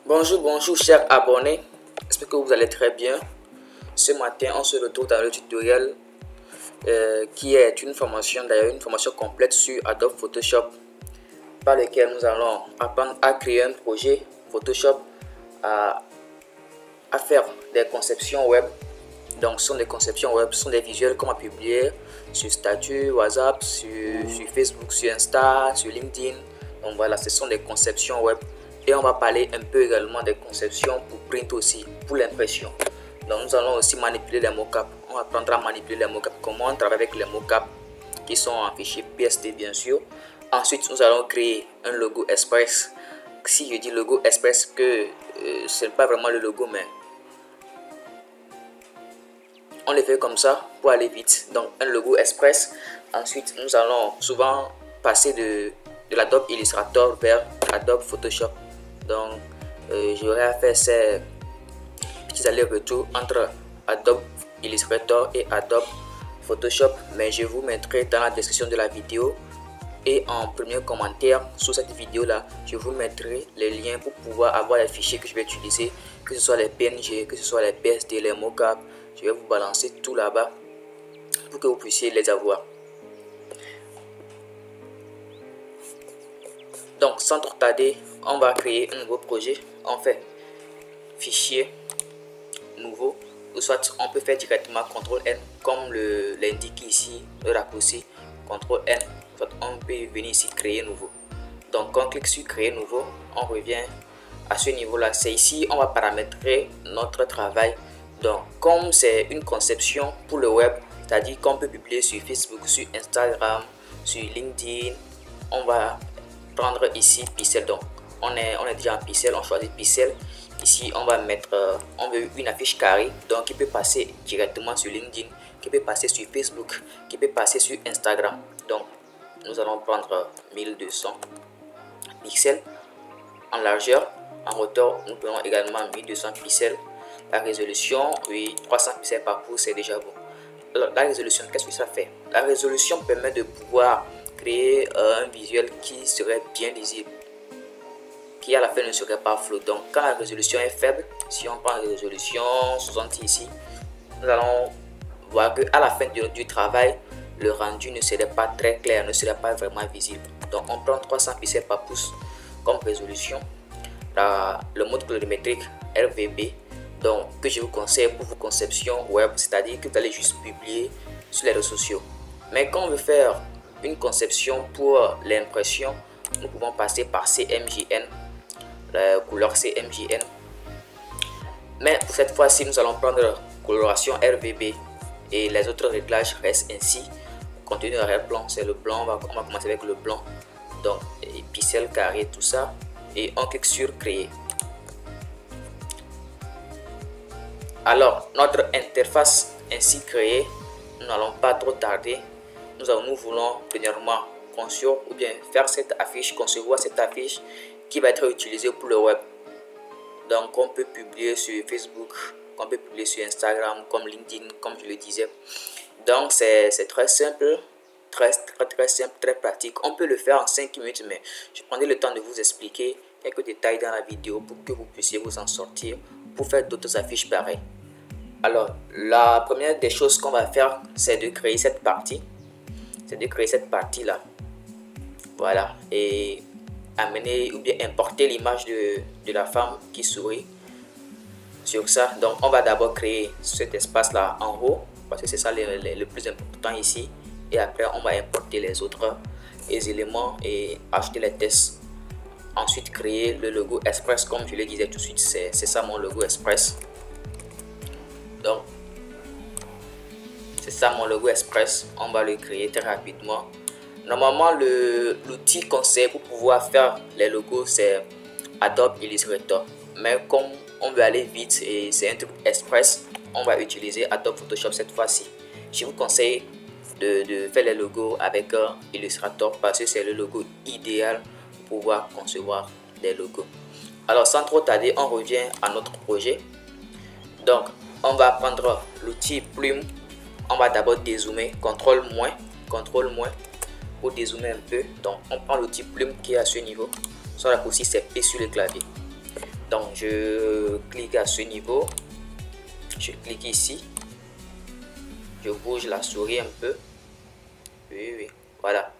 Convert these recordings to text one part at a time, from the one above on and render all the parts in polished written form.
Bonjour chers abonnés, j'espère que vous allez très bien. Ce matin on se retrouve dans le tutoriel qui est une formation complète sur Adobe Photoshop, par lequel nous allons apprendre à créer un projet Photoshop, à faire des conceptions web. Donc ce sont des conceptions web, ce sont des visuels qu'on va publier sur statut, WhatsApp, sur Facebook, sur Insta, sur LinkedIn. Donc voilà, ce sont des conceptions web. Et on va parler un peu également des conceptions pour print aussi, pour l'impression. Donc nous allons aussi manipuler les mockups. On va apprendre à manipuler les mockups, comment on travaille avec les mockups qui sont en fichier PSD bien sûr. Ensuite nous allons créer un logo Express. Si je dis logo Express, que ce n'est pas vraiment le logo, mais on le fait comme ça pour aller vite. Donc un logo Express. Ensuite nous allons souvent passer de l'Adobe Illustrator vers Adobe Photoshop. Donc j'aurai à faire ces petits allers-retours entre Adobe Illustrator et Adobe Photoshop, mais je vous mettrai dans la description de la vidéo et en premier commentaire sous cette vidéo là, je vous mettrai les liens pour pouvoir avoir les fichiers que je vais utiliser, que ce soit les PNG, que ce soit les PSD, les mockups. Je vais vous balancer tout là-bas pour que vous puissiez les avoir. Donc sans trop tarder, on va créer un nouveau projet. On fait fichier nouveau, ou soit on peut faire directement CTRL N comme l'indique ici le raccourci CTRL N. Soit on peut venir ici créer nouveau. Donc quand on clique sur créer nouveau, on revient à ce niveau là. C'est ici on va paramétrer notre travail. Donc comme c'est une conception pour le web, c'est-à-dire qu'on peut publier sur Facebook, sur Instagram, sur LinkedIn, on va prendre ici pixel. Donc on est déjà en pixel, on choisit pixel. Ici on va mettre on veut une affiche carrée, donc qui peut passer directement sur LinkedIn, qui peut passer sur Facebook, qui peut passer sur Instagram. Donc nous allons prendre 1200 pixels en largeur. En hauteur nous prenons également 1200 pixels. La résolution, oui, 300 pixels par pouce, c'est déjà bon. Alors, la résolution, qu'est-ce que ça fait? La résolution permet de pouvoir créer un visuel qui serait bien lisible, qui à la fin ne serait pas flou. Donc quand la résolution est faible, si on prend la résolution 60 ici, nous allons voir que à la fin du travail, le rendu ne serait pas très clair, ne serait pas vraiment visible. Donc on prend 300 pixels par pouce comme résolution. Le mode colorimétrique RVB, donc que je vous conseille pour vos conceptions web, c'est-à-dire que vous allez juste publier sur les réseaux sociaux. Mais quand on veut faire une conception pour l'impression, nous pouvons passer par CMJN, la couleur CMJN. Mais pour cette fois-ci, nous allons prendre coloration RVB et les autres réglages restent ainsi. Contenu arrière-plan, c'est le blanc, on va commencer avec le blanc. Donc, pixel carré, tout ça. Et on clique sur créer. Alors, notre interface ainsi créée, nous n'allons pas trop tarder. Nous voulons premièrement construire ou bien faire cette affiche, concevoir cette affiche qui va être utilisée pour le web. Donc on peut publier sur Facebook, on peut publier sur Instagram, comme LinkedIn, comme je le disais. Donc c'est très simple, très simple, très pratique. On peut le faire en 5 minutes, mais je prendrai le temps de vous expliquer quelques détails dans la vidéo pour que vous puissiez vous en sortir pour faire d'autres affiches pareilles. Alors la première des choses qu'on va faire, c'est de créer cette partie. Là, voilà, et amener ou bien importer l'image de la femme qui sourit sur ça. Donc on va d'abord créer cet espace là en haut parce que c'est ça le plus important ici, et après on va importer les autres éléments et ajouter les textes. Ensuite créer le logo Express comme je le disais tout de suite, c'est ça mon logo Express. Donc c'est ça mon logo Express, on va le créer très rapidement. Normalement l'outil qu'on sait pour pouvoir faire les logos c'est Adobe Illustrator, mais comme on veut aller vite et c'est un truc express, on va utiliser Adobe Photoshop cette fois-ci. Je vous conseille de faire les logos avec Illustrator parce que c'est le logo idéal pour pouvoir concevoir des logos. Alors sans trop tarder, on revient à notre projet. Donc on va prendre l'outil plume. On va d'abord dézoomer, CTRL moins pour dézoomer un peu. Donc on prend l'outil plume qui est à ce niveau. Son raccourci c'est P sur le clavier. Donc je clique à ce niveau, je clique ici, je bouge la souris un peu, oui, voilà,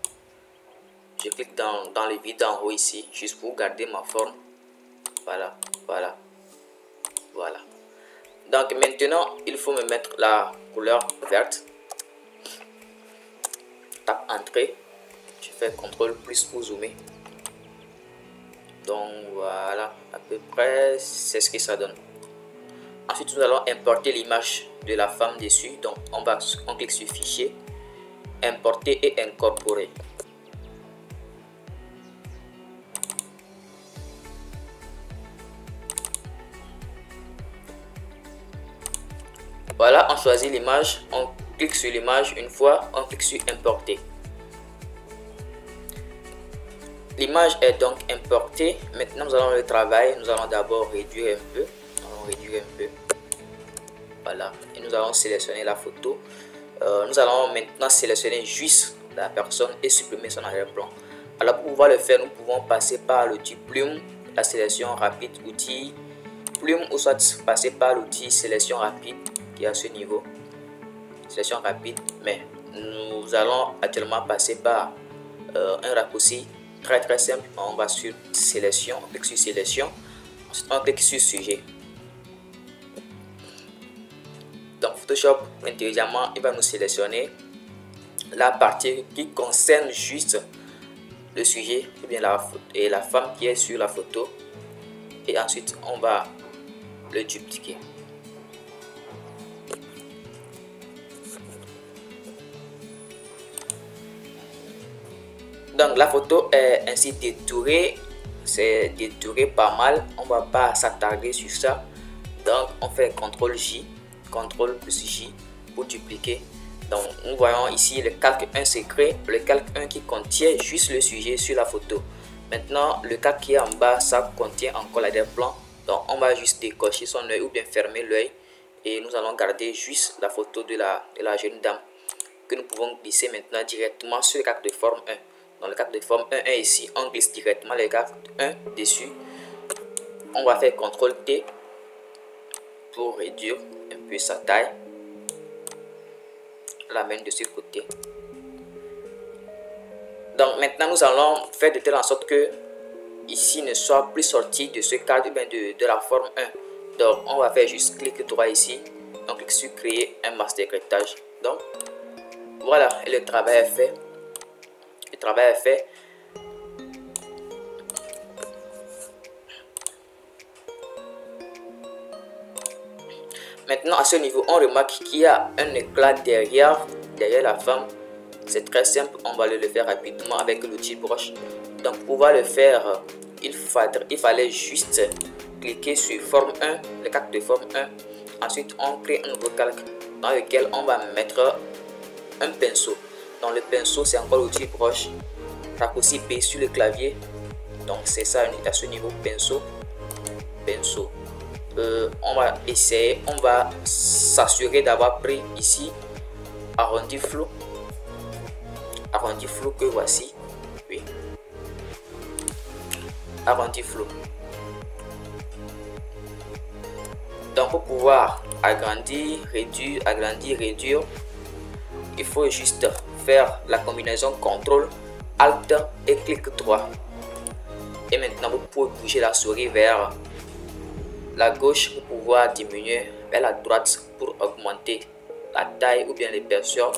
je clique dans le vide en haut ici, juste pour garder ma forme, voilà. Donc maintenant il faut me mettre la couleur verte, tape entrée, je fais CTRL plus pour zoomer. Donc voilà, à peu près c'est ce que ça donne. Ensuite nous allons importer l'image de la femme dessus. Donc on clique sur fichier, importer et incorporer. Voilà, on choisit l'image, on clique sur l'image une fois, on clique sur importer. L'image est donc importée. Maintenant nous allons le travailler. Nous allons d'abord réduire un peu. Voilà, et nous allons sélectionner la photo. Nous allons maintenant sélectionner juste la personne et supprimer son arrière-plan. Alors pour pouvoir le faire, nous pouvons passer par l'outil plume, la sélection rapide, outil plume, ou soit passer par l'outil sélection rapide qui est à ce niveau, sélection rapide. Mais nous allons actuellement passer par un raccourci très simple. On va sur sélection, on clique sur sélection, ensuite on clique sur sujet. Donc Photoshop intelligemment il va nous sélectionner la partie qui concerne juste le sujet ou bien la femme qui est sur la photo, et ensuite on va le dupliquer. Donc la photo est ainsi détourée, c'est détouré pas mal, on va pas s'attarder sur ça. Donc on fait CTRL J, CTRL plus J pour dupliquer. Donc nous voyons ici le calque 1 secret, le calque 1 qui contient juste le sujet sur la photo. Maintenant le calque qui est en bas, ça contient encore l'arrière-plan. Donc on va juste décocher son œil ou bien fermer l'œil, et nous allons garder juste la photo de la jeune dame que nous pouvons glisser maintenant directement sur le calque de forme 1. Dans le calque de forme 1 ici, on glisse directement le calque 1 dessus. On va faire CTRL T pour réduire un peu sa taille. La main de ce côté. Donc maintenant nous allons faire de telle sorte que ici ne soit plus sorti de ce cadre de la forme 1. Donc on va faire juste clic droit ici, on clique sur créer un masque d'écrêtage. Donc voilà, et le travail est fait. Le travail est fait. Maintenant à ce niveau on remarque qu'il y a un éclat derrière la femme. C'est très simple, on va le faire rapidement avec l'outil broche. Donc pour pouvoir le faire, il fallait juste cliquer sur forme 1, le calque de forme 1. Ensuite on crée un nouveau calque dans lequel on va mettre un pinceau. Dans le pinceau c'est encore l'outil broche, raccourci P sur le clavier. Donc c'est ça à ce niveau, pinceau. On va essayer, on va s'assurer d'avoir pris ici arrondi flou que voici, oui, arrondi flou. Donc pour pouvoir agrandir, réduire, il faut juste faire la combinaison CTRL Alt et clic droit. Et maintenant vous pouvez bouger la souris vers la gauche pour pouvoir diminuer, vers la droite pour augmenter la taille ou bien l'épaisseur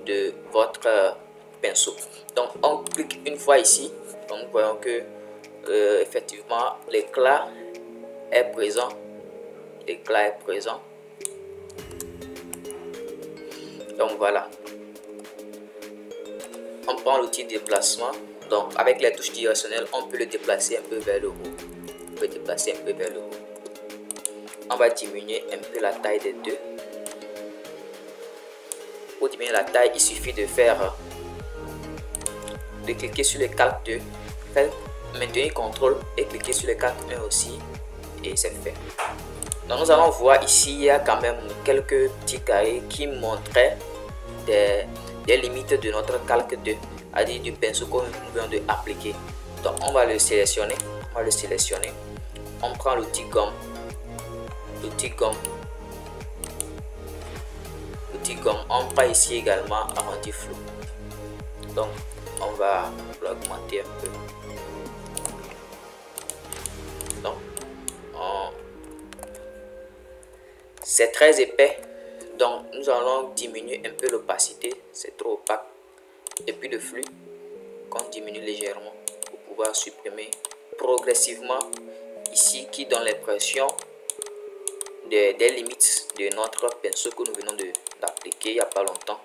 de votre pinceau. Donc on clique une fois ici. Donc nous voyons que effectivement l'éclat est présent. Donc voilà, on prend l'outil déplacement. Donc avec les touches directionnelles on peut le déplacer un peu vers le haut. On va diminuer un peu la taille des deux. Pour diminuer la taille, il suffit de cliquer sur le calque 2, maintenir CTRL et cliquer sur le calque 1 aussi, et c'est fait. Donc nous allons voir ici, il y a quand même quelques petits carrés qui montraient des limites de notre calque 2, c'est-à-dire du pinceau que nous venons de appliquer. Donc on va le sélectionner, on prend l'outil gomme, on prend ici également arrondi flou. Donc on va l'augmenter un peu. Donc c'est très épais, donc nous allons diminuer un peu l'opacité, c'est trop opaque. Et puis le flux qu'on diminue légèrement pour pouvoir supprimer progressivement ici, qui donne l'impression des limites de notre pinceau que nous venons d'appliquer il n'y a pas longtemps.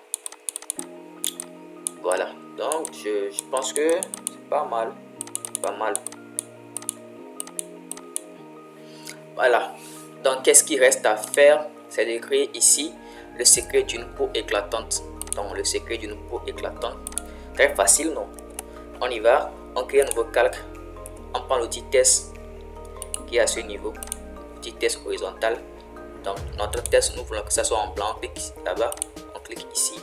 Voilà, donc je pense que c'est pas mal. Voilà, donc qu'est-ce qui reste à faire? C'est de créer ici le secret d'une peau éclatante. Donc le secret d'une peau éclatante, très facile, non? On y va, on crée un nouveau calque, on prend l'outil test qui est à ce niveau, l'outil test horizontal. Donc notre test, nous voulons que ça soit en blanc, on clique là-bas, on clique ici.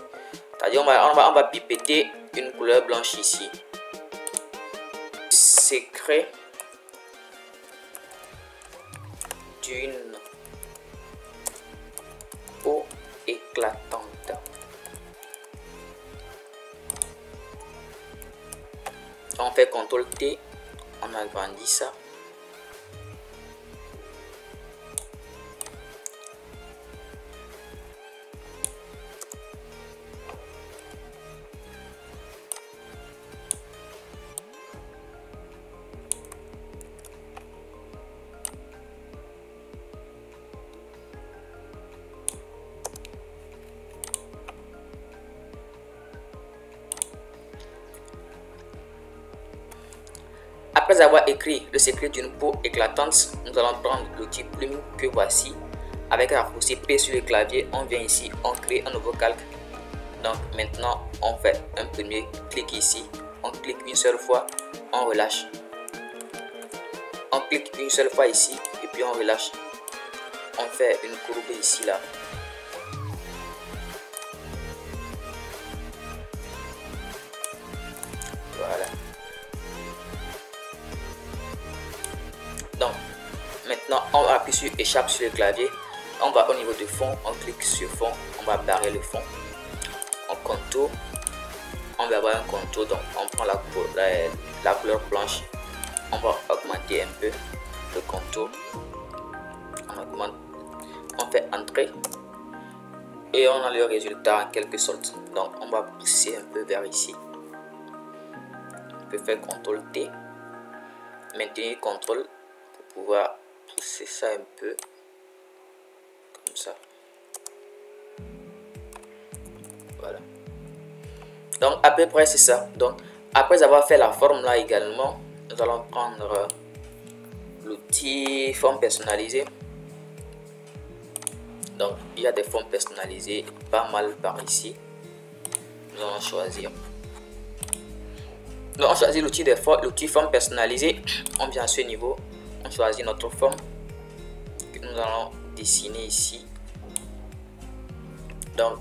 C'est-à-dire on va pipeter une couleur blanche ici. Secret d'une peau éclatante. On fait CTRL T, on agrandit ça. Après avoir écrit le secret d'une peau éclatante, nous allons prendre l'outil plume que voici. Avec un raccourci P sur le clavier, on vient ici, on crée un nouveau calque. Donc maintenant, on fait un premier clic ici, on clique une seule fois, on relâche. On clique une seule fois ici et puis on relâche. On fait une courbe ici là. Voilà. Donc maintenant on appuie sur échappe sur le clavier, on va au niveau du fond, on clique sur fond, on va barrer le fond, on contourne, on va avoir un contour, donc on prend la couleur blanche, on va augmenter un peu le contour, on augmente, on fait entrer et on a le résultat en quelque sorte. Donc on va pousser un peu vers ici, on peut faire CTRL T, maintenir CTRL pour pouvoir pousser ça un peu comme ça. Voilà, donc à peu près c'est ça. Donc après avoir fait la forme là également, nous allons prendre l'outil forme personnalisée. Donc il y a des formes personnalisées pas mal par ici. Nous allons choisir. Donc on choisit l'outil forme personnalisée. On vient à ce niveau, on choisit notre forme que nous allons dessiner ici. Donc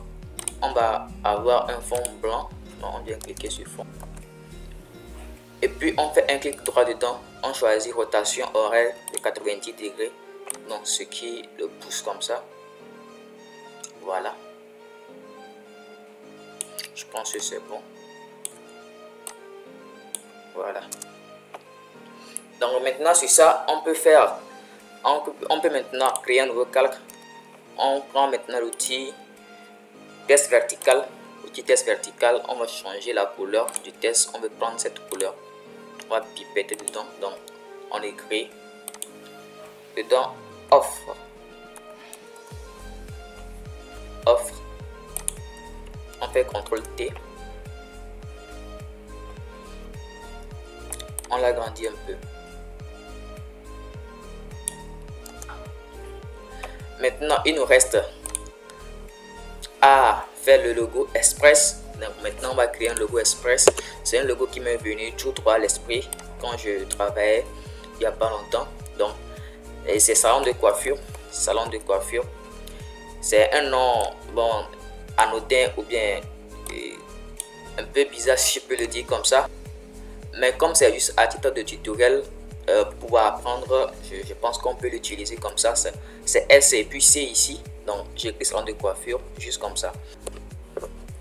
on va avoir un fond blanc. Donc on vient cliquer sur fond et puis on fait un clic droit dedans, on choisit rotation horaire de 90 degrés, donc ce qui le pousse comme ça. Voilà, je pense que c'est bon. Voilà, donc maintenant sur ça on peut faire, on peut maintenant créer un nouveau calque. On prend maintenant l'outil test vertical. Outil test vertical, on va changer la couleur du test, on veut prendre cette couleur, on va pipeter dedans. Donc on écrit dedans offre, on fait CTRL T, on l'agrandit un peu. Maintenant il nous reste à faire le logo Express. Donc maintenant on va créer un logo Express. C'est un logo qui m'est venu tout droit à l'esprit quand je travaillais il n'y a pas longtemps. Donc c'est salon de coiffure, c'est un nom bon anodin ou bien un peu bizarre si je peux le dire comme ça, mais comme c'est juste à titre de tutoriel, pour pouvoir apprendre, je pense qu'on peut l'utiliser comme ça. C'est S et puis C ici. Donc j'écris salon de coiffure juste comme ça.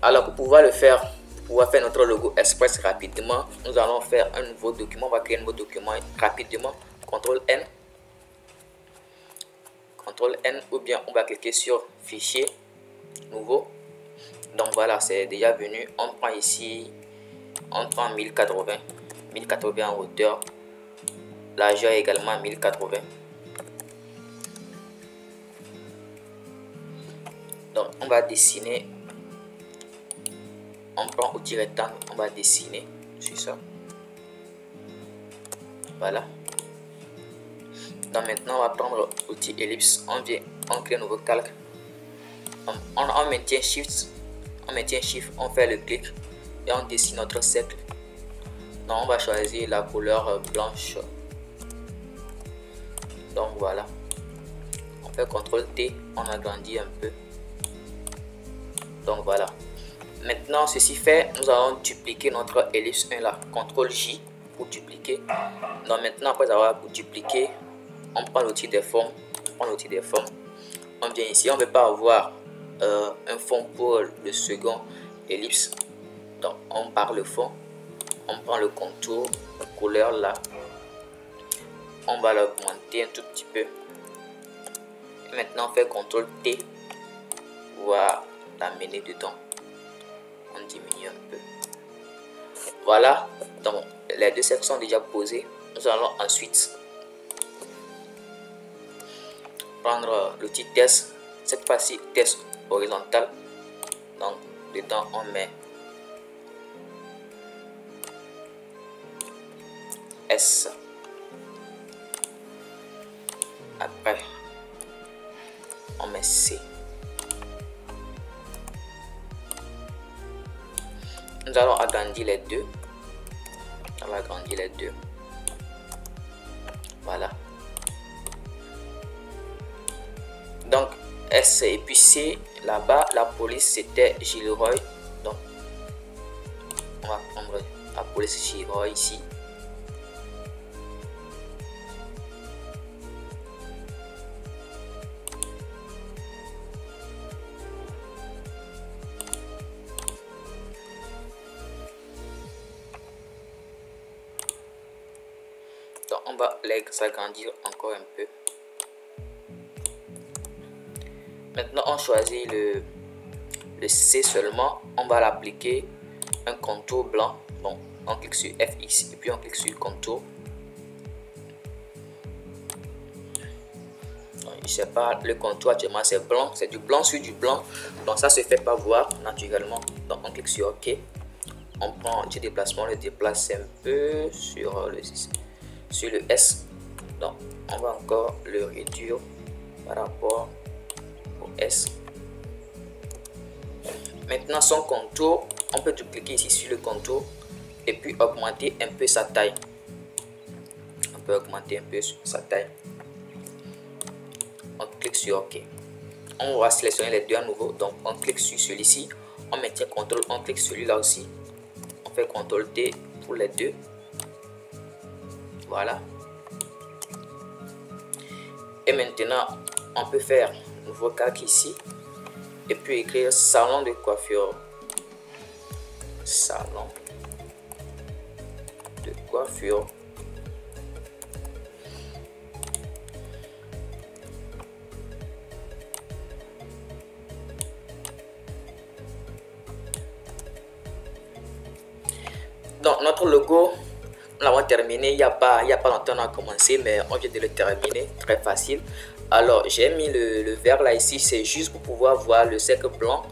Alors pour pouvoir le faire, pour pouvoir faire notre logo express rapidement, nous allons faire un nouveau document. On va créer un nouveau document rapidement. CTRL N. CTRL N, ou bien on va cliquer sur fichier, nouveau. Donc voilà, c'est déjà venu. On prend ici, on prend 1080 en hauteur. Largeur également 1080. Donc on va dessiner. On prend outil rectangle, on va dessiner sur ça. Voilà. Donc maintenant on va prendre outil ellipse. On crée un nouveau calque. On maintient shift. On fait le clic et on dessine notre cercle. Donc on va choisir la couleur blanche. Donc voilà. On fait CTRL T, on agrandit un peu. Donc voilà. Maintenant ceci fait, nous allons dupliquer notre ellipse 1 là. CTRL J pour dupliquer. Donc maintenant après avoir dupliqué, on prend l'outil des formes. On vient ici, on ne veut pas avoir un fond pour le second ellipse. Donc on barre le fond, on prend le contour, la couleur là, on va l'augmenter un tout petit peu. Et maintenant on fait CTRL T pour l'amener dedans. On diminue un peu. Voilà, donc les deux cercles sont déjà posés. Nous allons ensuite prendre l'outil test, cette fois-ci test horizontal. Donc dedans on met S. Après on met C. Nous allons agrandir les deux. On va agrandir les deux. Voilà. Donc S et puis C, là-bas la police c'était Gilroy. Donc on va prendre la police Gilroy ici. Donc on va les agrandir encore un peu. Maintenant on choisit le C seulement, on va l'appliquer un contour blanc. Donc on clique sur FX et puis on clique sur contour. Donc, je sais pas, le contour actuellement c'est blanc, c'est du blanc sur du blanc, donc ça se fait pas voir naturellement. Donc on clique sur OK, on prend du déplacement, on le déplace un peu sur le S. Donc on va encore le réduire par rapport au S. Maintenant son contour, on peut dupliquer ici sur le contour et puis augmenter un peu sa taille. On peut augmenter un peu sa taille. On clique sur OK. On va sélectionner les deux à nouveau. Donc on clique sur celui-ci, on maintient CTRL, on clique sur celui-là aussi. On fait CTRL T pour les deux. Voilà. Et maintenant on peut faire un nouveau calque ici et puis écrire salon de coiffure. Salon de coiffure. Donc notre logo, nous l'avons terminé il n'y a pas longtemps. On a commencé, mais on vient de le terminer, très facile. Alors j'ai mis le vert là ici, c'est juste pour pouvoir voir le cercle blanc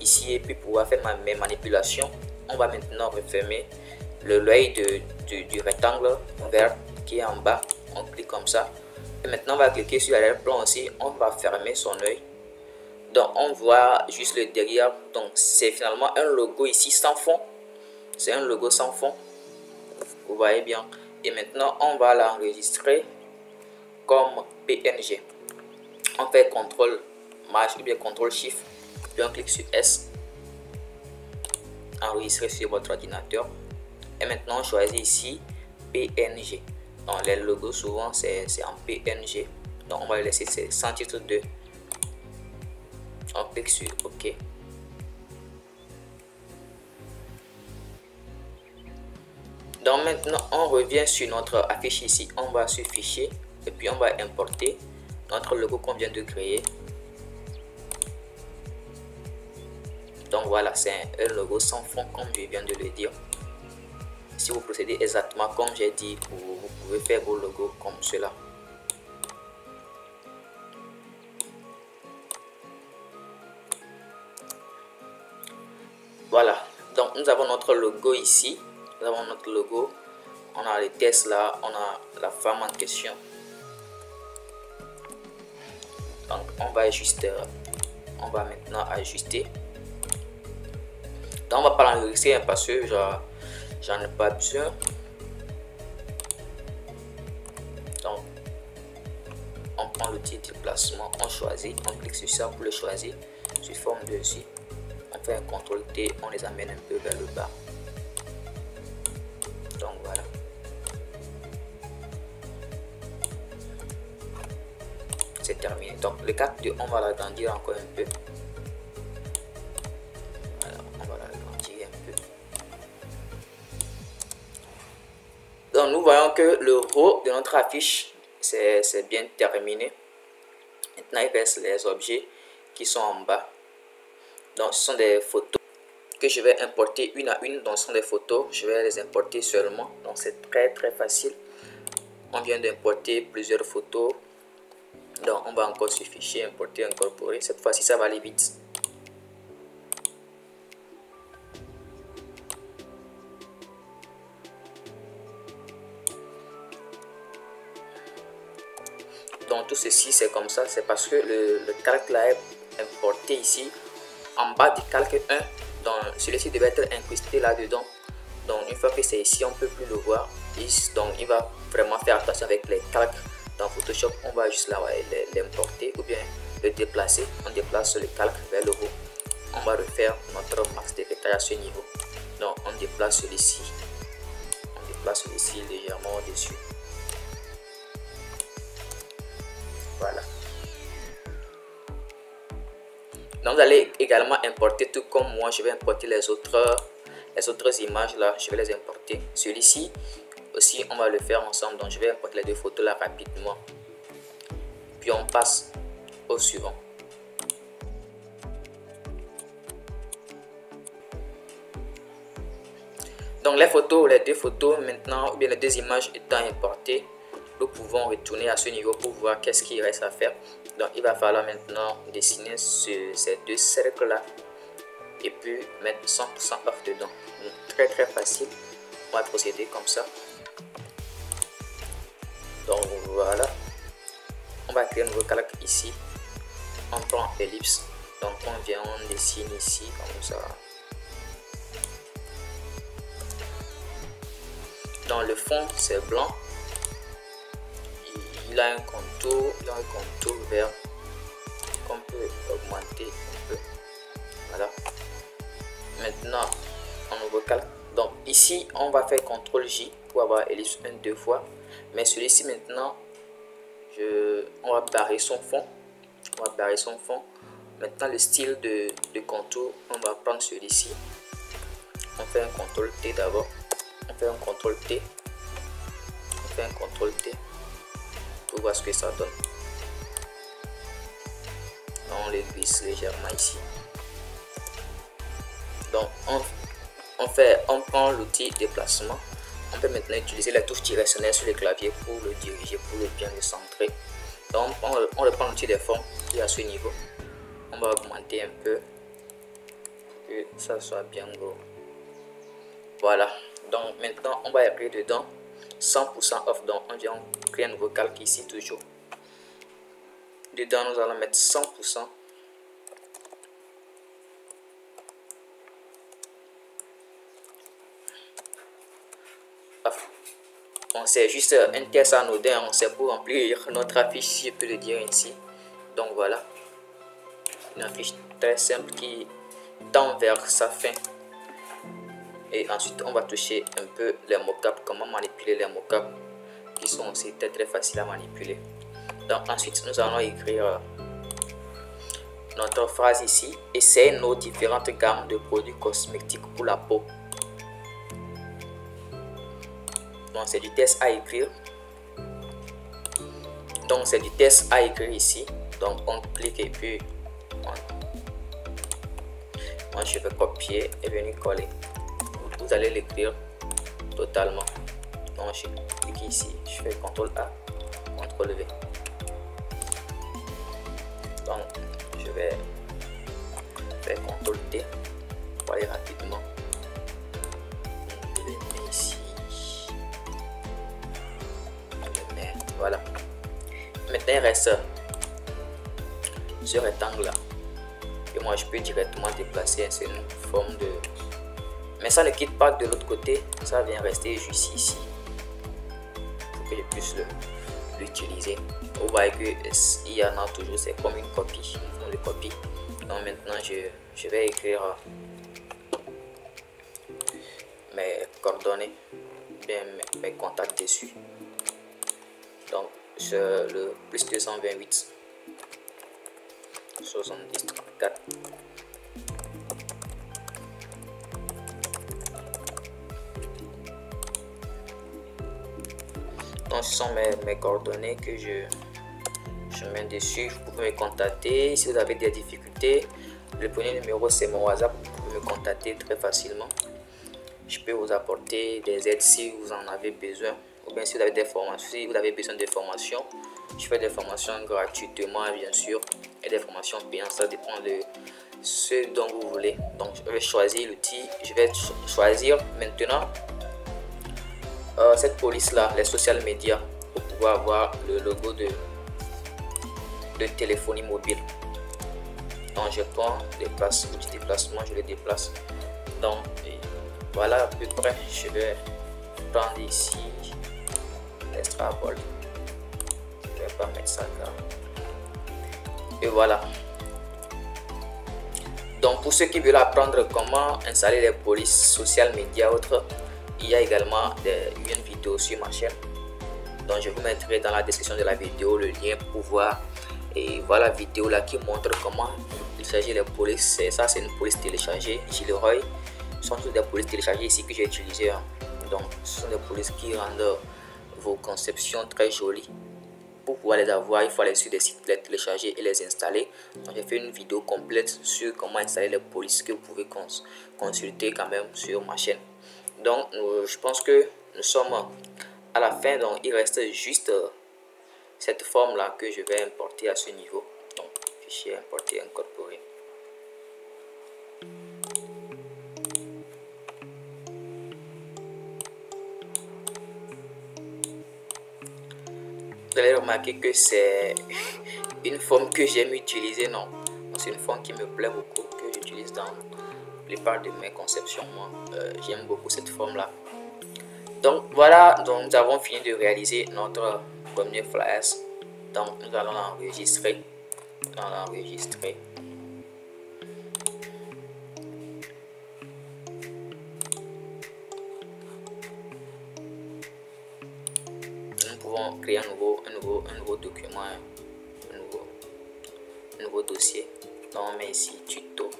ici et puis pouvoir faire mes manipulations. On va maintenant refermer l'œil du rectangle vert qui est en bas. On clique comme ça et maintenant on va cliquer sur l'arrière-plan aussi. On va fermer son œil. Donc on voit juste le derrière. Donc c'est finalement un logo ici sans fond. C'est un logo sans fond. Vous voyez bien. Et maintenant on va l'enregistrer comme PNG. On fait CTRL Maj ou bien CTRL Shift, puis on clique sur S, enregistrer sur votre ordinateur. Et maintenant on choisit ici PNG. Donc les logos souvent c'est en PNG, donc on va le laisser sans titre 2. On clique sur OK. Donc maintenant on revient sur notre affiche ici, on va sur fichier et puis on va importer notre logo qu'on vient de créer. Donc voilà, c'est un logo sans fond comme je viens de le dire. Si vous procédez exactement comme j'ai dit, vous pouvez faire vos logos comme cela. Voilà, donc nous avons notre logo ici. Nous avons notre logo. On a les tests là, on a la femme en question. Donc on va ajuster. On va maintenant ajuster. Donc on va pas l'enregistrer parce que j'en ai pas besoin. Donc on prend l'outil déplacement, on choisit, on clique sur ça pour le choisir, sur forme dessus. On fait un CTRL T, on les amène un peu vers le bas. Donc voilà. C'est terminé. Donc le 4.2, on va l'agrandir encore un peu. Voilà, on va l'agrandir un peu. Donc nous voyons que le haut de notre affiche c'est bien terminé. Maintenant il reste les objets qui sont en bas. Donc ce sont des photos que je vais importer une à une. Donc ce sont des photos, je vais les importer seulement. Donc c'est très facile. On vient d'importer plusieurs photos. Donc on va encore sur fichier, importer, incorporer. Cette fois-ci ça va aller vite. Donc tout ceci c'est comme ça, c'est parce que le calque là est importé ici en bas du calque 1. Donc celui-ci devait être incrusté là-dedans. Donc une fois que c'est ici, on ne peut plus le voir. Donc il va vraiment faire attention avec les calques. Dans Photoshop, on va juste là l'importer ou bien le déplacer. On déplace le calque vers le haut. On va refaire notre max de détail à ce niveau. Donc on déplace celui-ci. On déplace celui-ci légèrement au-dessus. Voilà. Donc vous allez également importer, tout comme moi, je vais importer les autres images là, je vais les importer. Celui-ci aussi, on va le faire ensemble. Donc je vais importer les deux photos là rapidement. Puis on passe au suivant. Donc les deux photos maintenant, ou bien les deux images étant importées, nous pouvons retourner à ce niveau pour voir qu'est-ce qu'il reste à faire. Donc il va falloir maintenant dessiner ces deux cercles là et puis mettre 100% off dedans. Donc, très facile. On va procéder comme ça. Donc voilà, on va créer un nouveau calque ici. On prend ellipse, donc on vient, on dessine ici comme ça. Dans le fond c'est blanc, il a un contour vert qu'on peut augmenter un peu. Voilà. Maintenant on ouvre calque. Donc ici on va faire CTRL J pour avoir ellipse 1 2 fois, mais celui-ci maintenant on va barrer son fond. Maintenant le style de contour, on va prendre celui-ci. On fait un CTRL T d'abord. On fait un CTRL T. On fait un CTRL T pour voir ce que ça donne. On le glisse légèrement ici. Donc on prend l'outil déplacement. On peut maintenant utiliser la touche directionnelle sur le clavier pour le diriger, pour le bien le centrer. Donc on reprend l'outil des formes qui est à ce niveau. On va augmenter un peu pour que ça soit bien gros. Voilà. Donc maintenant on va écrire dedans 100% off. Donc on vient créer un nouveau calque ici toujours. Dedans nous allons mettre 100%. Bon, c'est juste un test anodin, c'est pour remplir notre affiche, si je peux le dire ainsi. Donc voilà, une affiche très simple qui tend vers sa fin. Et ensuite on va toucher un peu les mockups, comment manipuler les mockups qui sont aussi très faciles à manipuler. Donc ensuite nous allons écrire notre phrase ici: essaye nos différentes gammes de produits cosmétiques pour la peau. Donc c'est du test à écrire. Donc c'est du test à écrire ici. Donc on clique et puis moi je vais copier et venir coller. Vous allez l'écrire totalement. Donc je clique ici, je fais CTRL A, CTRL V. Donc je vais faire CTRL T pour aller rapidement. Je le mets ici. Je le mets, voilà. Maintenant il reste ce rectangle là. Et moi je peux directement déplacer. C'est une forme de... Mais ça ne quitte pas de l'autre côté. Ça vient rester juste ici. Pour que je puisse l'utiliser. Vous voyez qu'il y en a toujours. C'est comme une copie. On le copie. Donc maintenant je vais écrire mes coordonnées. Bien mes contacts dessus. Donc sur le plus 228 70 34. Donc ce sont mes coordonnées que je mets dessus. Vous pouvez me contacter si vous avez des difficultés. Le premier numéro c'est mon WhatsApp. Vous pouvez me contacter très facilement. Je peux vous apporter des aides si vous en avez besoin, ou bien si vous avez des formations, si vous avez besoin de formations. Je fais des formations gratuitement bien sûr, et des formations payantes. Ça dépend de ce dont vous voulez. Donc je vais choisir l'outil. Je vais choisir maintenant cette police là, les social media, pour pouvoir avoir le logo de téléphonie mobile. Donc je prends l'outil déplacement, je le déplace. Donc voilà à peu près. Je vais prendre ici l'extra bold. Je vais pas mettre ça là. Et voilà. Donc pour ceux qui veulent apprendre comment installer les polices social media autres, il y a également une vidéo sur ma chaîne. Donc je vous mettrai dans la description de la vidéo le lien pour voir. Et voilà la vidéo là qui montre comment télécharger les polices. Ça c'est une police téléchargée Gilroy. Ce sont toutes des polices téléchargées ici que j'ai utilisées. Donc ce sont des polices qui rendent vos conceptions très jolies. Pour pouvoir les avoir, il faut aller sur des sites, les télécharger et les installer. Donc j'ai fait une vidéo complète sur comment installer les polices que vous pouvez consulter quand même sur ma chaîne. Donc je pense que nous sommes à la fin. Donc il reste juste cette forme là que je vais importer à ce niveau. Donc fichier importer, incorporer. Vous allez remarquer que c'est une forme que j'aime utiliser. Non, c'est une forme qui me plaît beaucoup, que j'utilise dans la plupart de mes conceptions. Moi j'aime beaucoup cette forme là. Donc voilà, donc nous avons fini de réaliser notre premier flyers. Donc nous allons l'enregistrer. Nous pouvons créer un nouveau document, un nouveau dossier. Donc on met ici tuto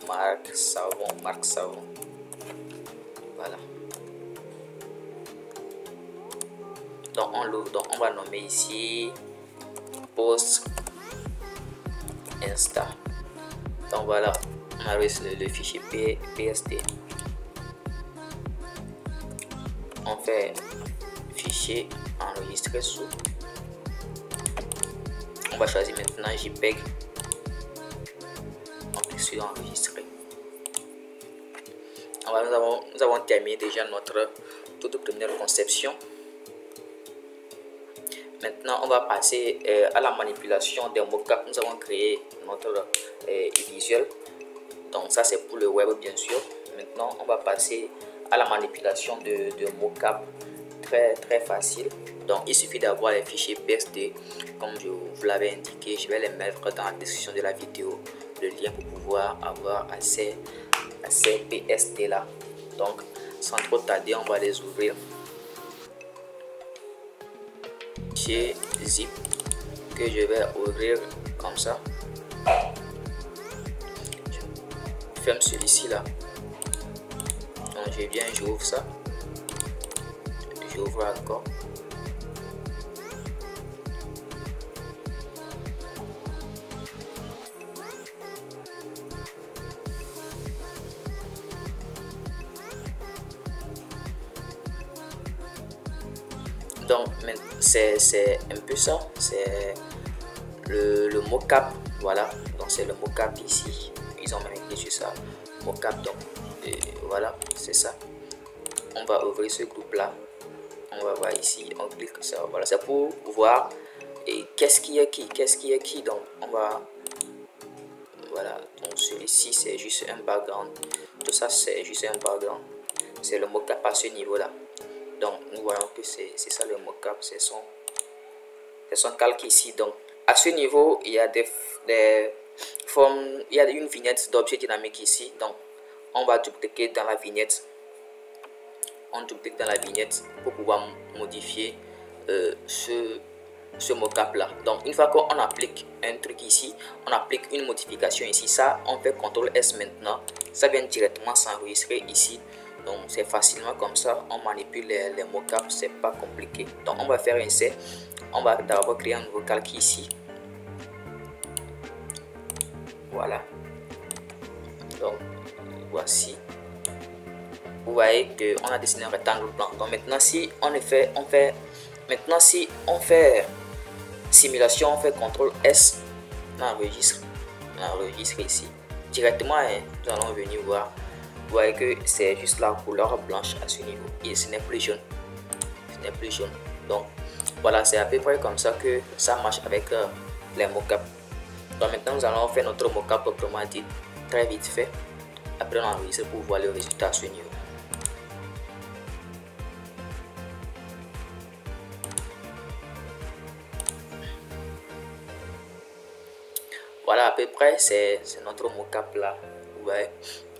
marque savon. Voilà. Donc on l'ouvre. Donc on va nommer ici post Insta. Donc voilà, on a le fichier PSD. On fait fichier enregistré sous. On va choisir maintenant JPEG. On clique sur enregistrer. Nous avons terminé déjà notre toute première conception. Maintenant, on va passer à la manipulation des mockups. Nous avons créé notre visuel. Donc ça, c'est pour le web, bien sûr. Maintenant, on va passer à la manipulation de mockup. Très facile. Donc, il suffit d'avoir les fichiers PSD. Comme je vous l'avais indiqué, je vais les mettre dans la description de la vidéo. Le lien pour pouvoir avoir accès à ces PSD là. Donc, sans trop tarder, on va les ouvrir. fichier zip que je vais ouvrir comme ça. Je ferme celui-ci là. Donc je viens, j'ouvre ça. J'ouvre encore. Donc c'est un peu ça, c'est le mocap, voilà. Donc c'est le mocap ici, ils ont même écrit sur ça, mocap. Donc voilà, c'est ça. On va ouvrir ce groupe là, on va voir ici, on clique ça, voilà, c'est pour voir et qu'est-ce qui est qui, donc on va, voilà. Donc celui-ci c'est juste un background, tout ça c'est juste un background, c'est le mocap à ce niveau là. Donc nous voyons que c'est ça le mocap, c'est son calque ici. Donc à ce niveau il y a des formes, il y a une vignette d'objet dynamique ici. Donc on va dupliquer dans la vignette, on duplique dans la vignette pour pouvoir modifier ce mocap là. Donc une fois qu'on applique un truc ici, on applique une modification ici, ça on fait CTRL S maintenant, ça vient directement s'enregistrer ici. Donc c'est facilement comme ça, on manipule les mocaps, c'est pas compliqué. Donc on va faire un essai, on va d'abord créer un nouveau calque ici. Voilà. Donc voici. Vous voyez que on a dessiné un rectangle blanc. Donc maintenant si on fait simulation, on fait CTRL S, on enregistre ici. Directement, nous allons venir voir. Vous voyez que c'est juste la couleur blanche à ce niveau et ce n'est plus jaune. Donc voilà, c'est à peu près comme ça que ça marche avec les mocap. Donc maintenant nous allons faire notre mocap proprement dit, très vite fait. Après on enregistre pour voir le résultat à ce niveau. Voilà, à peu près c'est notre mocap là. Vous voyez.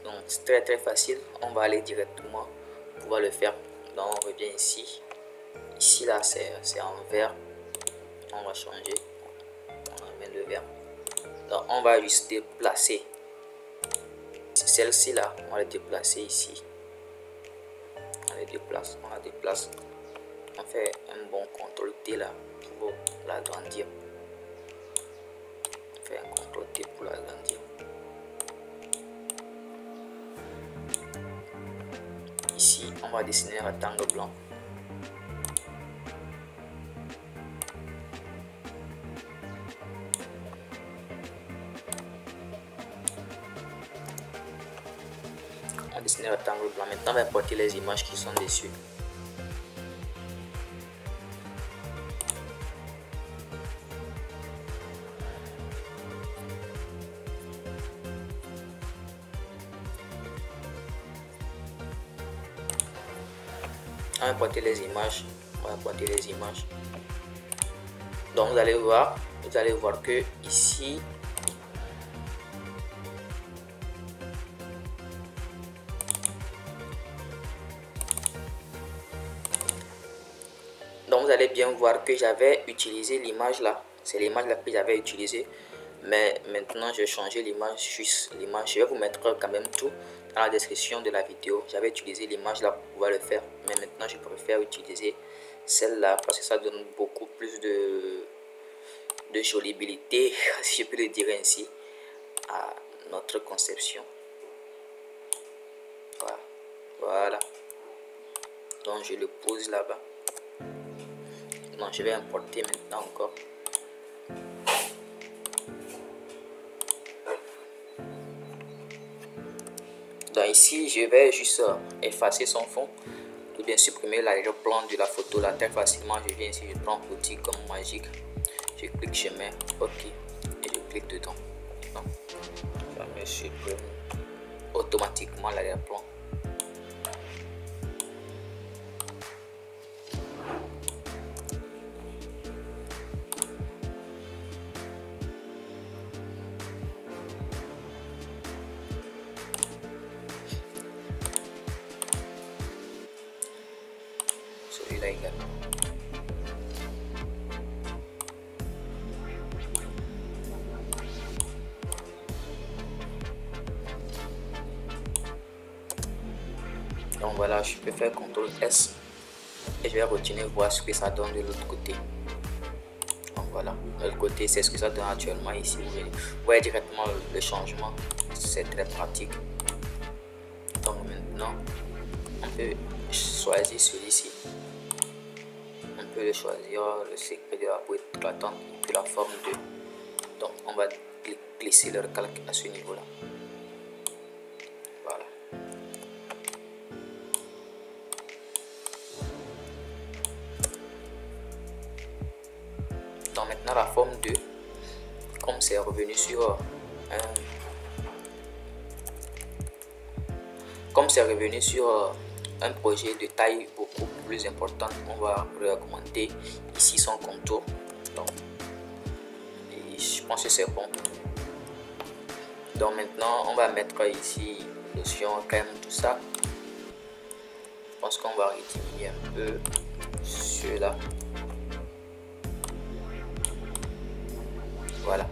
Donc c'est très facile, on va aller directement pour pouvoir le faire. Donc on revient ici là c'est en vert, on va changer, on amène le vert. Donc on va juste déplacer celle-ci là, on va la déplacer ici, on la déplace, on fait un bon CTRL T là pour l'agrandir, on fait un CTRL T pour l'agrandir. Ici, on va dessiner un rectangle blanc. On va dessiner un rectangle blanc. Maintenant, on va importer les images qui sont dessus. On va importer les images, donc vous allez voir que ici donc vous allez bien voir que j'avais utilisé l'image là, c'est l'image là que j'avais utilisée, mais maintenant je vais changer l'image, juste l'image. Je vais vous mettre quand même tout dans la description de la vidéo. J'avais utilisé l'image là pour pouvoir le faire, mais maintenant je préfère utiliser celle-là parce que ça donne beaucoup plus de jolibilité, si je peux le dire ainsi, à notre conception. Voilà. Donc je le pose là-bas. Donc je vais importer maintenant encore. Donc ici je vais juste effacer son fond, ou bien supprimer l'arrière-plan de la photo là très facilement. Je viens ici, je prends petit comme magique, je clique, je mets OK et je clique dedans. Donc, ça me supprime automatiquement l'arrière-plan. Celui-là également. Donc voilà, je peux faire CTRL S et je vais retourner voir ce que ça donne de l'autre côté. Donc voilà, de l'autre côté, c'est ce que ça donne actuellement ici. Vous voyez directement le changement, c'est très pratique. Donc maintenant, on peut choisir celui-ci. On peut le choisir, le secret de la boîte éclatante et puis la forme 2. Donc on va glisser le recalque à ce niveau-là. Voilà. Donc maintenant la forme 2, comme c'est revenu sur un projet de taille beaucoup plus importante, on va augmenter ici son contour. Donc, et je pense que c'est bon. Donc maintenant on va mettre ici l'option quand même tout ça. Je pense qu'on va diminuer un peu cela. Voilà.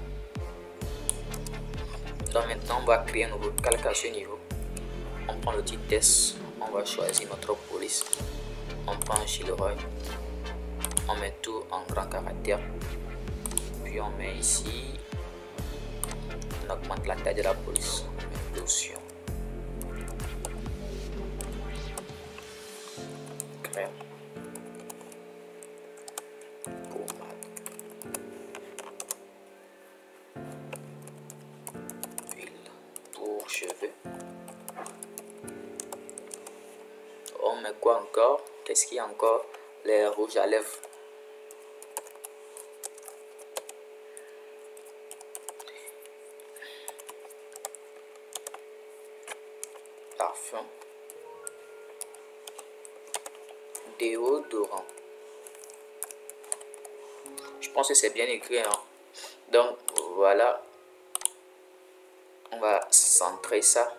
Donc maintenant on va créer un nouveau calque à ce niveau. On prend l'outil test, on va choisir notre police, on prend Gilroy, on met tout en grand caractère, puis on met ici, on augmente la taille de la police, on met l'option crème, pommade, huile pour cheveux. On met quoi encore? Qu'est-ce qu'il y a encore? Les rouges à lèvres. Parfum. Déodorant. Je pense que c'est bien écrit, hein? Donc voilà. On va centrer ça.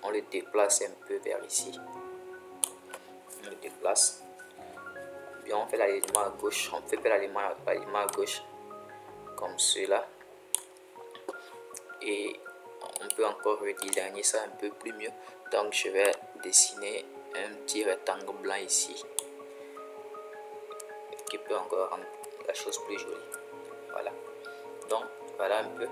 On le déplace un peu vers ici. On le déplace. Bien, on fait l'alignement à gauche. On fait l'alignement à gauche. Comme cela. Et on peut encore redesigner ça un peu plus mieux. Donc je vais dessiner un petit rectangle blanc ici. Qui peut encore rendre la chose plus jolie. Voilà. Donc voilà un peu.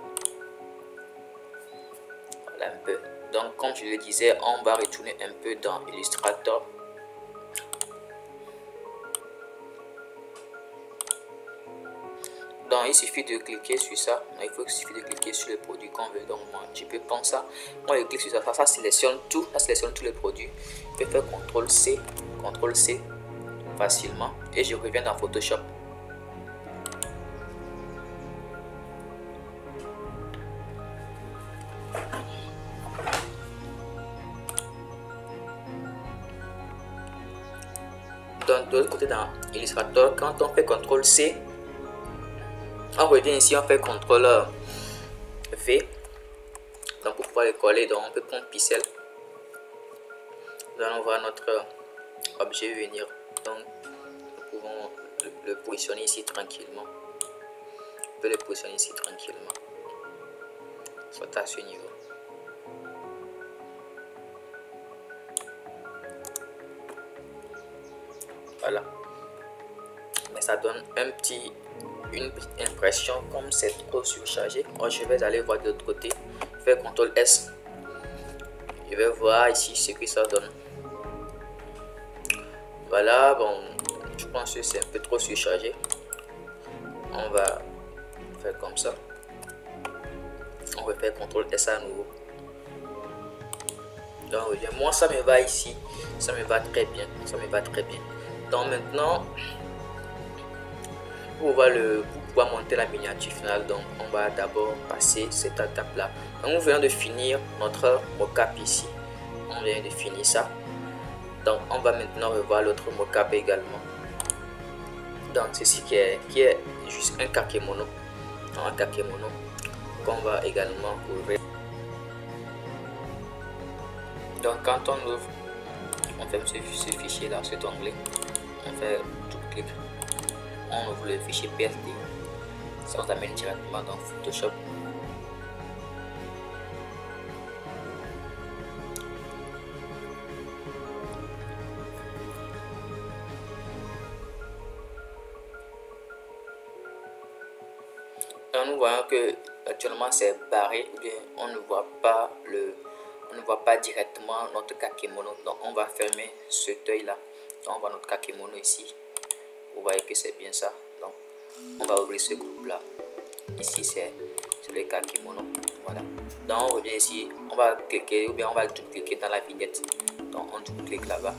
Voilà un peu. Donc comme je le disais, on va retourner un peu dans Illustrator. Donc il suffit de cliquer sur ça. Il suffit de cliquer sur le produit qu'on veut. Donc moi je peux prendre ça. Moi je clique sur ça. Ça sélectionne tout. Ça sélectionne tous les produits. Je peux faire CTRL C facilement. Et je reviens dans Photoshop. Donc de l'autre côté dans Illustrator, quand on fait CTRL C, on revient ici, on fait CTRL V. Donc pour pouvoir le coller, donc on peut prendre Pixel. Donc on voit notre objet venir. Donc nous pouvons le positionner ici tranquillement. On peut le positionner ici tranquillement. Soit à ce niveau. Voilà. Mais ça donne une petite impression comme c'est trop surchargé. Alors, je vais aller voir de l'autre côté. Faire CTRL S. Je vais voir ici ce que ça donne. Voilà, bon, je pense que c'est un peu trop surchargé. On va faire comme ça. On va faire CTRL S à nouveau. Donc, moi, ça me va ici. Ça me va très bien. Ça me va très bien. Donc, maintenant, pour pouvoir monter la miniature finale, donc on va d'abord passer cette étape là. Donc nous venons de finir notre mocap ici. On vient de finir ça. Donc on va maintenant revoir l'autre mocap également. Donc ceci qui est juste un kakemono. Un kakemono qu'on va également ouvrir. Donc quand on ouvre, on ferme ce fichier là, cet onglet. On fait tout clic. On ouvre le fichier PSD. Ça nous amène directement dans Photoshop. nous voyons que actuellement c'est barré, ou bien on ne voit pas directement notre Kakemono. Donc on va fermer cet œil là. Donc on voit notre Kakemono ici. Vous voyez que c'est bien ça. Donc on va ouvrir ce groupe là. Ici c'est le Kakemono. Voilà. Donc on revient ici, on va cliquer ou bien on va double-cliquer dans la vignette. Donc on double-clique là-bas.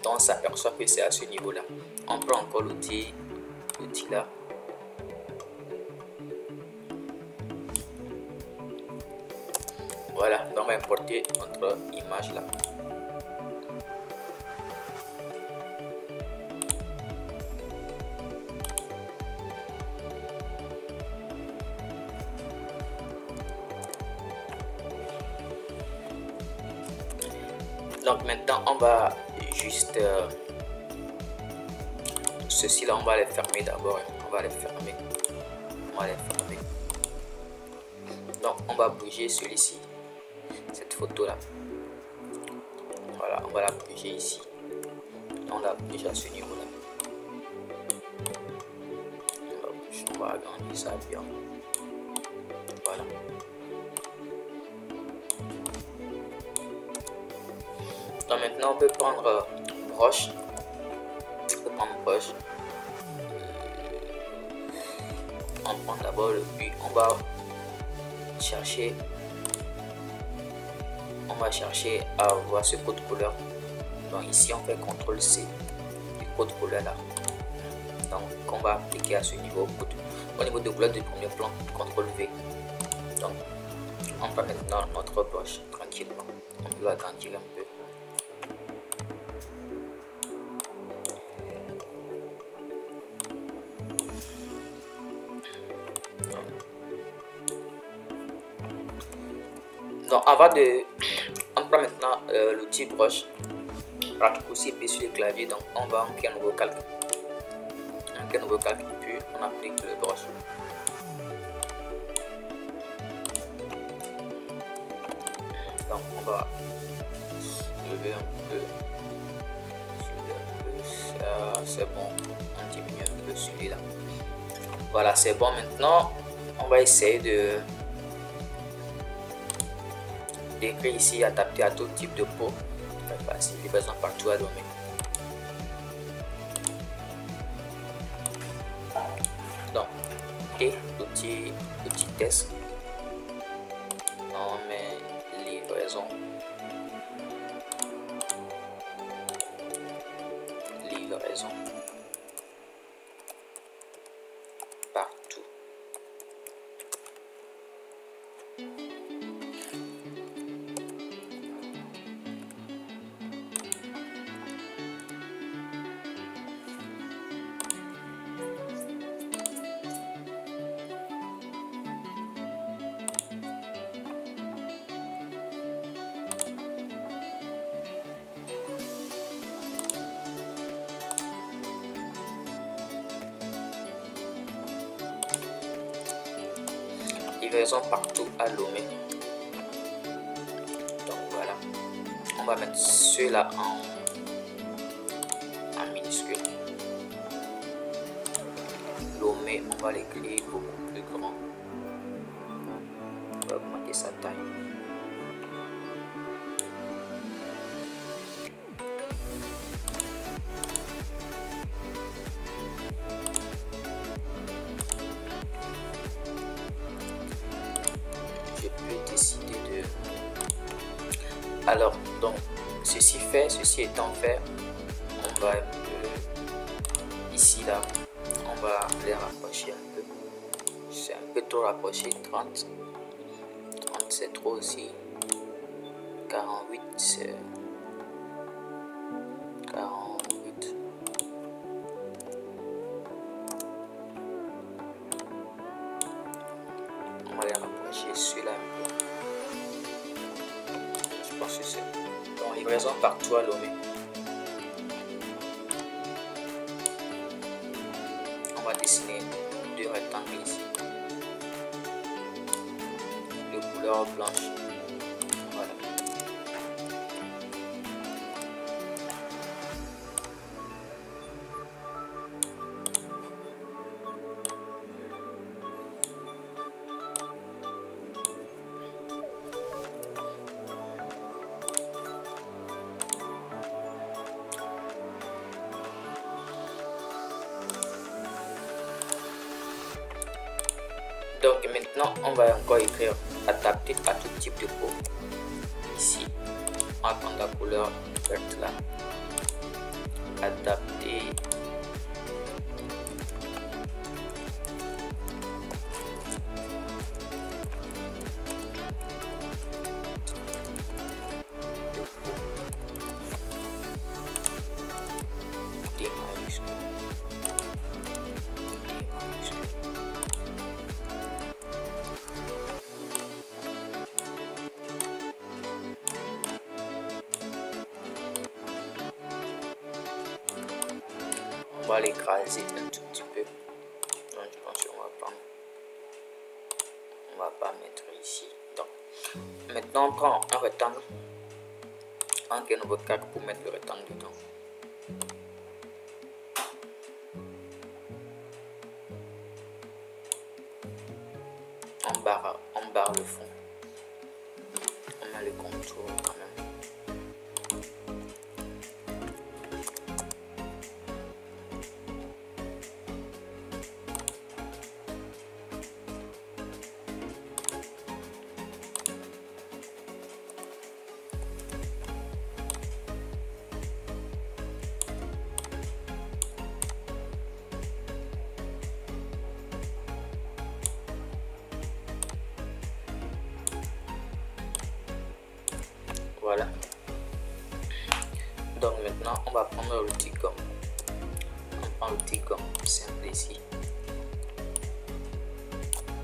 Donc on s'aperçoit que c'est à ce niveau là. On prend encore l'outil là. Voilà, donc on va importer notre image là. Donc maintenant on va juste ceci là, on va les fermer d'abord. On va les fermer. Donc on va bouger celui-ci, cette photo là. Voilà, on va la bouger ici. On la bouge à ce niveau là. On va agrandir ça bien. Voilà. Donc maintenant on peut prendre broche. On prend d'abord le but. On va chercher à voir ce code couleur. Donc ici on fait CTRL C du code couleur là. Donc on va appliquer à ce niveau. Au niveau de couleur du premier plan, CTRL V. Donc on va maintenant notre broche tranquillement. On peut agrandir un peu. Donc avant de, on prend maintenant l'outil broche, pratique aussi sur le clavier. Donc on va en créer un nouveau calque, puis on applique le broche. Donc on va lever un peu, ça c'est bon, on diminue un peu celui-là. Voilà, c'est bon. Maintenant on va essayer d'écrire ici, adapté à tout type de peau. Très facile, livraison partout à donner. Donc, et l'outil test, on met livraison partout. Livraison partout à Lomé. Donc voilà, on va mettre cela en minuscule. Lomé, on va l'écrire beaucoup plus grand. On va augmenter sa taille. Alors, donc, ceci étant fait, on va ici là, on va les rapprocher un peu. C'est un peu trop rapproché. 30 c'est trop aussi. 48 c'est 48. On va les rapprocher celui-là un peu. Je pense que c'est bon. Livraison partout à Lomé. On va dessiner 2 rectangles ici de couleur blanche. Voilà. Donc maintenant, on va encore écrire adapté à tout type de peau. Ici, on va prendre la couleur verte là. Adapté on va l'écraser un tout petit peu. Donc je pense qu'on va pas mettre ici. Donc maintenant on prend un rectangle, on crée un nouveau cadre pour mettre le rectangle dedans. On barre le fond, on met le contour quand même. Voilà. Donc maintenant, on va prendre l'outil gomme. On prend l'outil gomme simple ici.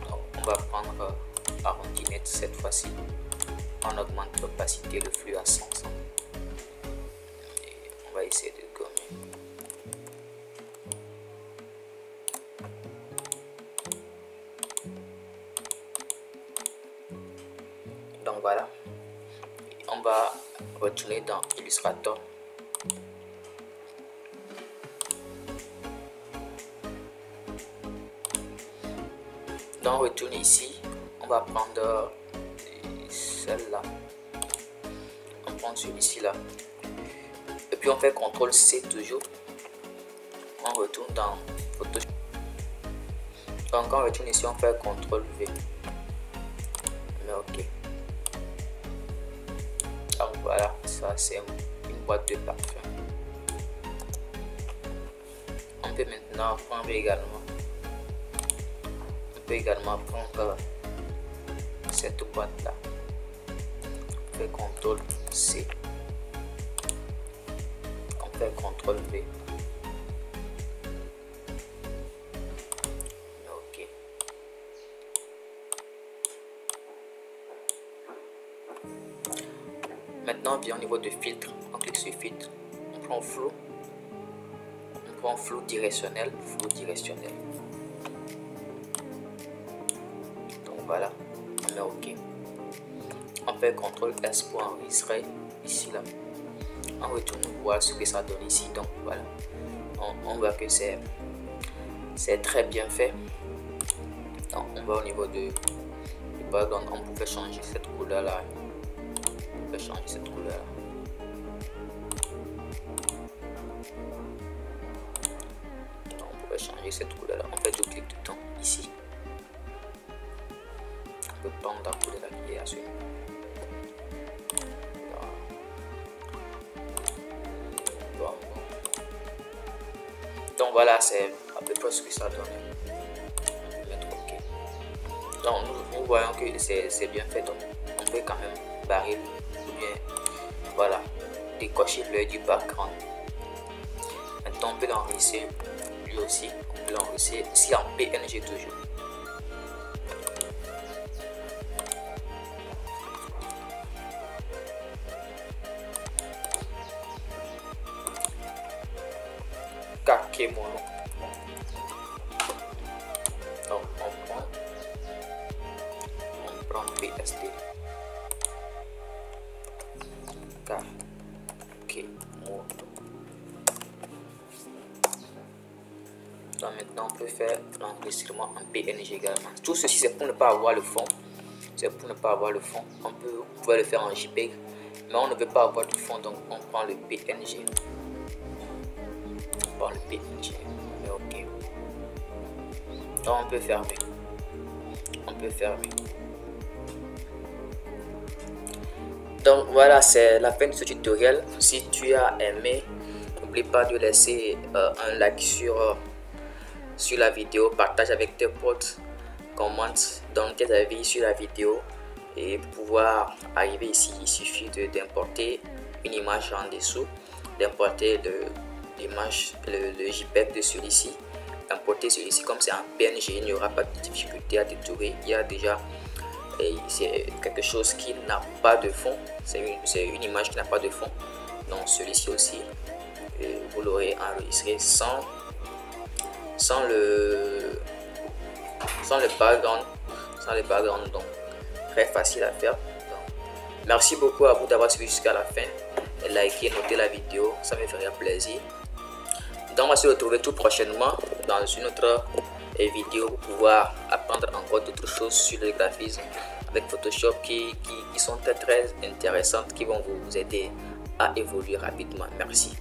Donc, on va prendre arrondinette cette fois-ci. On augmente l'opacité, le flux à 100. Et on va essayer de gommer. Donc voilà. On va retourner dans Illustrator. Donc on retourne ici, on va prendre celle-là. On prend celui-ci là. Et puis on fait CTRL-C toujours. On retourne dans Photoshop. Donc on retourne ici, on fait CTRL-V. Mais ok. Donc voilà, ça c'est une boîte de parfum. On peut maintenant prendre également. On peut également prendre cette boîte là. On fait CTRL-C. On fait CTRL-V. Ok. Maintenant, on vient au niveau de filtre. On clique sur filtre. On prend flou. On prend flou directionnel. Flou directionnel. Donc voilà. On met OK. On fait CTRL-S pour enregistrer ici là. On retourne voir ce que ça donne ici. Donc voilà. On voit que c'est très bien fait. Donc on va au niveau de background. On pouvait changer cette couleur là. Changer cette couleur. On pourrait changer cette couleur là. On fait double clic dedans ici. On peut prendre la couleur là qui est à suivre. Donc voilà, c'est à peu près ce que ça donne. Mettre OK. Donc nous voyons que c'est bien fait. Donc on peut quand même barrer ou bien voilà, décocher l'œil du background. Maintenant on peut l'enregistrer lui aussi. On peut l'enregistrer ici en PNG toujours. Kakemono. Donc on prend PSD. Kakemono. Donc maintenant on peut faire l'enregistrement en PNG également. Tout ceci c'est pour ne pas avoir le fond. C'est pour ne pas avoir le fond. On peut le faire en JPEG, mais on ne veut pas avoir du fond, donc on prend le PNG. On prend le PNG. Mais ok. Donc on peut fermer. peut faire. Donc voilà, c'est la fin de ce tutoriel. Si tu as aimé, n'oublie pas de laisser un like sur la vidéo, partage avec tes potes, commente, donne tes avis sur la vidéo. Et pour pouvoir arriver ici, il suffit d'importer une image en dessous, d'importer l'image, le JPEG de celui-ci, importer celui-ci. Comme c'est en PNG, il n'y aura pas de difficulté à détourer. Il y a déjà c'est quelque chose qui n'a pas de fond, c'est une image qui n'a pas de fond. Donc celui-ci aussi, vous l'aurez enregistré sans le background, donc très facile à faire. Donc, merci beaucoup à vous d'avoir suivi jusqu'à la fin. Likez, notez la vidéo, ça me ferait plaisir. Donc on va se retrouver tout prochainement dans une autre vidéo pour pouvoir apprendre encore d'autres choses sur le graphisme avec Photoshop qui sont très intéressantes, qui vont vous aider à évoluer rapidement. Merci.